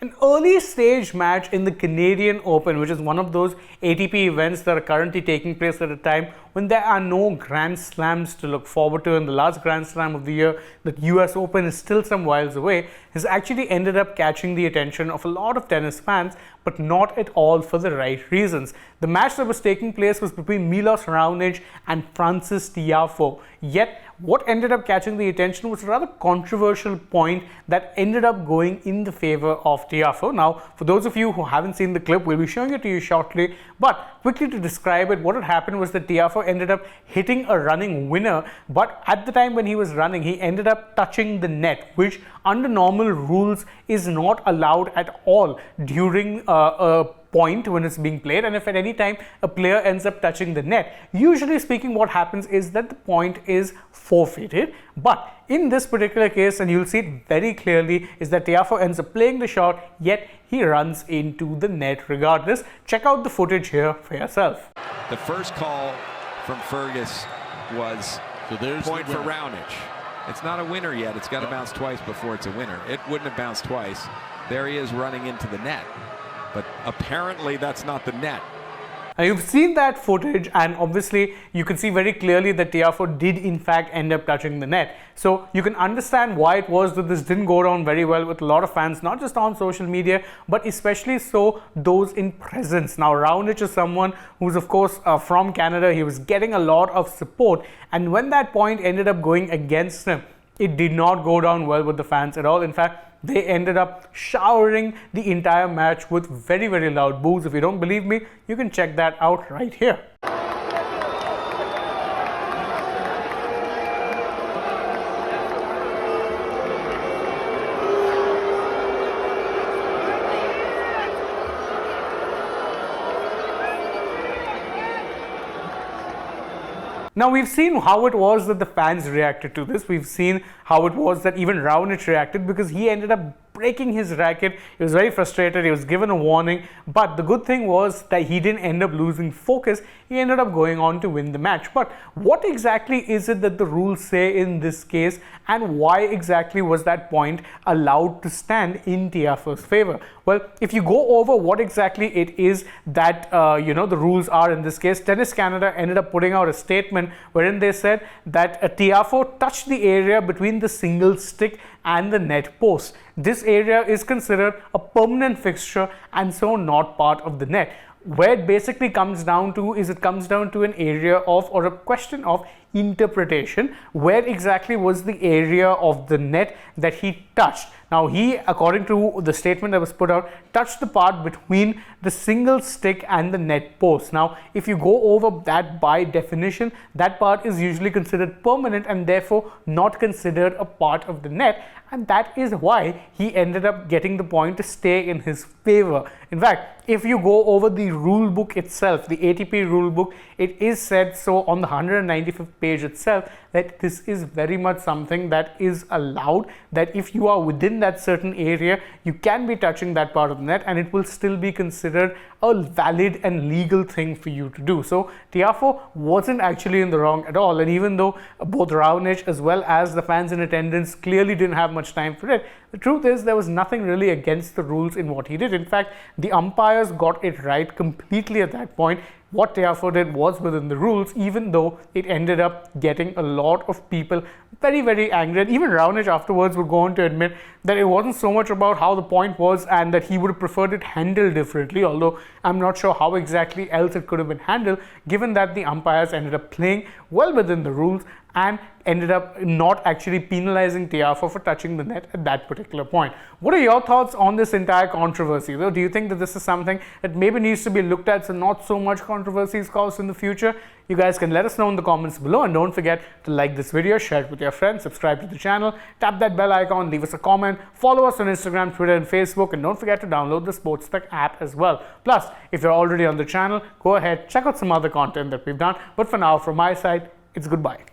An early stage match in the Canadian Open, which is one of those ATP events that are currently taking place at a time when there are no Grand Slams to look forward to, and the last Grand Slam of the year, the US Open, is still some whiles away, has actually ended up catching the attention of a lot of tennis fans, but not at all for the right reasons. The match that was taking place was between Milos Raonic and Frances Tiafoe. Yet, what ended up catching the attention was a rather controversial point that ended up going in the favor of Tiafoe. Now, for those of you who haven't seen the clip, we'll be showing it to you shortly. But quickly to describe it, what had happened was that Tiafoe ended up hitting a running winner. But at the time when he was running, he ended up touching the net, which under normal rules is not allowed at all during a point when it's being played. And if at any time a player ends up touching the net, usually speaking, what happens is that the point is forfeited. But in this particular case, and you'll see it very clearly, is that Tiafoe ends up playing the shot, yet he runs into the net regardless. Check out the footage here for yourself. The first call from Fergus was point for Raonic. It's not a winner yet. It's got to bounce twice before it's a winner. It wouldn't have bounced twice. There he is running into the net. But apparently that's not the net. Now you've seen that footage, and obviously you can see very clearly that Tiafoe did in fact end up touching the net. So you can understand why it was that this didn't go down very well with a lot of fans, not just on social media, but especially so those in presence. Now Raonic is someone who's of course from Canada. He was getting a lot of support, and when that point ended up going against him, it did not go down well with the fans at all. In fact, they ended up showering the entire match with very, very loud boos. If you don't believe me, you can check that out right here. Now, we've seen how it was that the fans reacted to this. We've seen how it was that even Raonic reacted, because he ended up breaking his racket. He was very frustrated. He was given a warning. But the good thing was that he didn't end up losing focus. He ended up going on to win the match. But what exactly is it that the rules say in this case, and why exactly was that point allowed to stand in Tiafoe's favor? Well, if you go over what exactly it is that the rules are in this case, Tennis Canada ended up putting out a statement wherein they said that Tiafoe touched the area between the single stick and the net post. This area is considered a permanent fixture and so not part of the net. Where it basically comes down to is, it comes down to an area of, or a question of interpretation. Where exactly was the area of the net that he touched? Now he, according to the statement that was put out, touched the part between the single stick and the net post. Now if you go over that, by definition, that part is usually considered permanent and therefore not considered a part of the net, and that is why he ended up getting the point to stay in his favor. In fact, if you go over the rule book itself, the ATP rule book, it is said so on the 195th page itself that this is very much something that is allowed, that if you are within that certain area, you can be touching that part of the net and it will still be considered a valid and legal thing for you to do. So Tiafoe wasn't actually in the wrong at all, and even though both Raonic as well as the fans in attendance clearly didn't have much time for it, the truth is there was nothing really against the rules in what he did. In fact, the umpires got it right completely at that point. What Tiafoe did was within the rules, even though it ended up getting a lot of people very, very angry. And even Raonic afterwards would go on to admit that it wasn't so much about how the point was and that he would have preferred it handled differently, although I'm not sure how exactly else it could have been handled, given that the umpires ended up playing well within the rules and ended up not actually penalizing Tiafoe for touching the net at that particular point. What are your thoughts on this entire controversy though? Do you think that this is something that maybe needs to be looked at so not so much controversy is caused in the future? You guys can let us know in the comments below, and don't forget to like this video, share it with your friends, subscribe to the channel, tap that bell icon, leave us a comment, follow us on Instagram, Twitter and Facebook, and don't forget to download the AajTak app as well. Plus, if you're already on the channel, go ahead, check out some other content that we've done. But for now, from my side, it's goodbye.